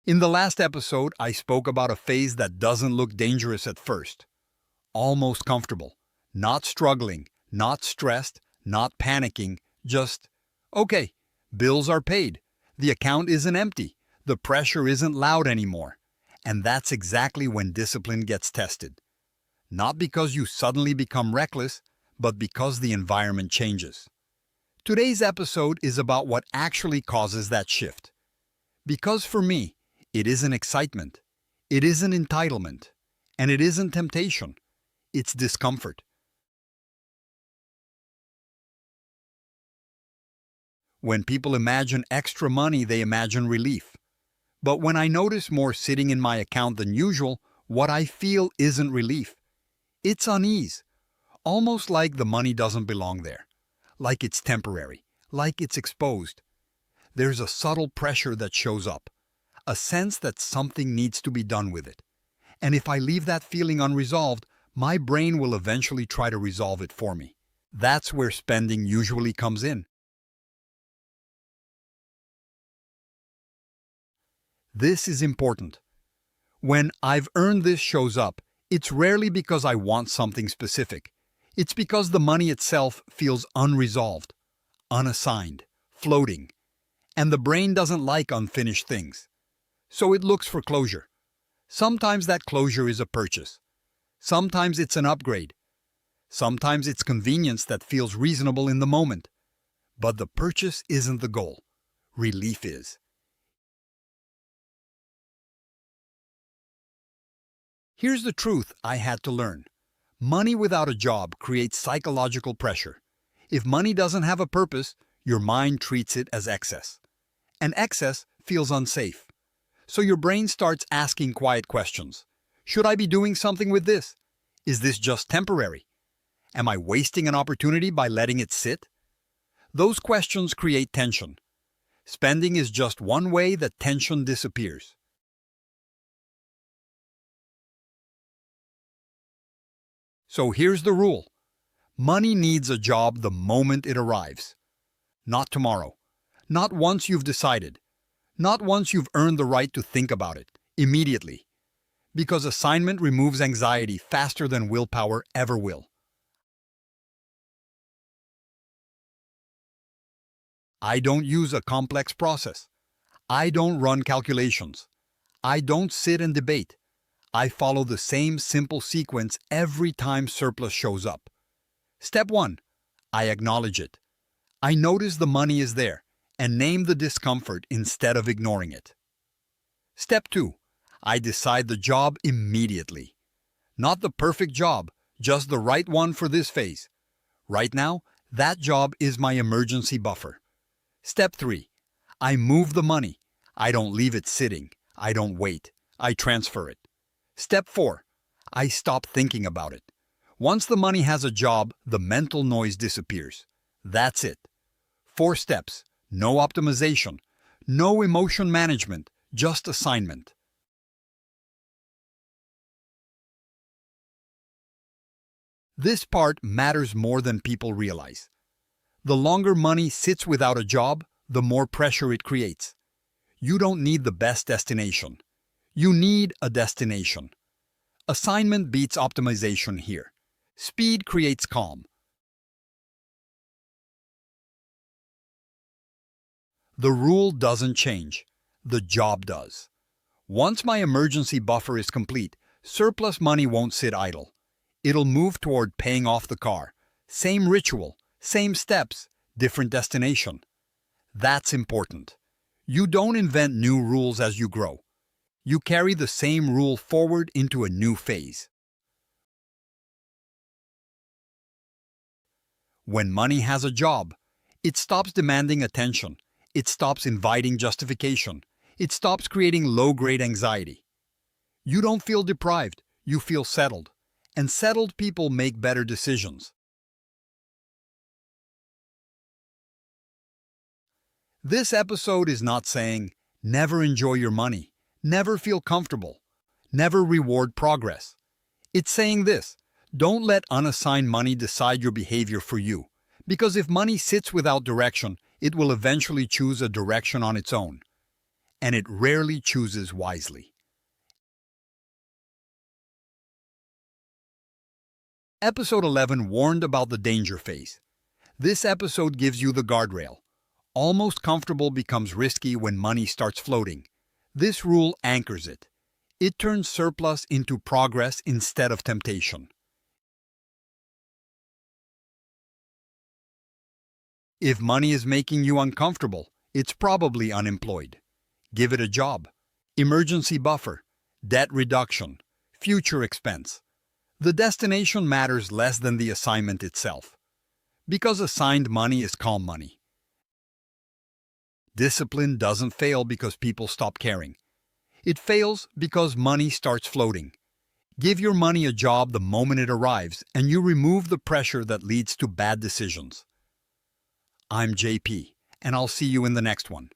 In the last episode, I spoke about a phase that doesn't look dangerous at first. Almost comfortable. Not struggling, not stressed, not panicking, just, okay, bills are paid. The account isn't empty. The pressure isn't loud anymore. And that's exactly when discipline gets tested. Not because you suddenly become reckless, but because the environment changes. Today's episode is about what actually causes that shift. Because for me, it isn't excitement, it isn't entitlement, and it isn't temptation. It's discomfort. When people imagine extra money, they imagine relief. But when I notice more sitting in my account than usual, what I feel isn't relief. It's unease. Almost like the money doesn't belong there. Like it's temporary. Like it's exposed. There's a subtle pressure that shows up. A sense that something needs to be done with it. And if I leave that feeling unresolved, my brain will eventually try to resolve it for me. That's where spending usually comes in. This is important. When "I've earned this" shows up, it's rarely because I want something specific. It's because the money itself feels unresolved, unassigned, floating. And the brain doesn't like unfinished things. So it looks for closure. Sometimes that closure is a purchase. Sometimes it's an upgrade. Sometimes it's convenience that feels reasonable in the moment. But the purchase isn't the goal. Relief is. Here's the truth I had to learn. Money without a job creates psychological pressure. If money doesn't have a purpose, your mind treats it as excess. And excess feels unsafe. So your brain starts asking quiet questions. Should I be doing something with this? Is this just temporary? Am I wasting an opportunity by letting it sit? Those questions create tension. Spending is just one way that tension disappears. So here's the rule. Money needs a job the moment it arrives. Not tomorrow. Not once you've decided. Not once you've earned the right to think about it. Immediately. Because assignment removes anxiety faster than willpower ever will. I don't use a complex process. I don't run calculations. I don't sit and debate. I follow the same simple sequence every time surplus shows up. Step 1. I acknowledge it. I notice the money is there and name the discomfort instead of ignoring it. Step 2. I decide the job immediately. Not the perfect job, just the right one for this phase. Right now, that job is my emergency buffer. Step 3. I move the money. I don't leave it sitting. I don't wait. I transfer it. Step 4. I stop thinking about it. Once the money has a job, the mental noise disappears. That's it. 4 steps. No optimization. No emotion management. Just assignment. This part matters more than people realize. The longer money sits without a job, the more pressure it creates. You don't need the best destination. You need a destination. Assignment beats optimization here. Speed creates calm. The rule doesn't change. The job does. Once my emergency buffer is complete, surplus money won't sit idle. It'll move toward paying off the car. Same ritual, same steps, different destination. That's important. You don't invent new rules as you grow. You carry the same rule forward into a new phase. When money has a job, it stops demanding attention. It stops inviting justification. It stops creating low-grade anxiety. You don't feel deprived, you feel settled. And settled people make better decisions. This episode is not saying, never enjoy your money, never feel comfortable, never reward progress. It's saying this, don't let unassigned money decide your behavior for you. Because if money sits without direction, it will eventually choose a direction on its own. and it rarely chooses wisely. Episode 11 warned about the danger phase. This episode gives you the guardrail. Almost comfortable becomes risky when money starts floating. This rule anchors it. It turns surplus into progress instead of temptation. If money is making you uncomfortable, it's probably unemployed. Give it a job. Emergency buffer, debt reduction, future expense. The destination matters less than the assignment itself. Because assigned money is calm money. Discipline doesn't fail because people stop caring. It fails because money starts floating. Give your money a job the moment it arrives, and you remove the pressure that leads to bad decisions. I'm JP, and I'll see you in the next one.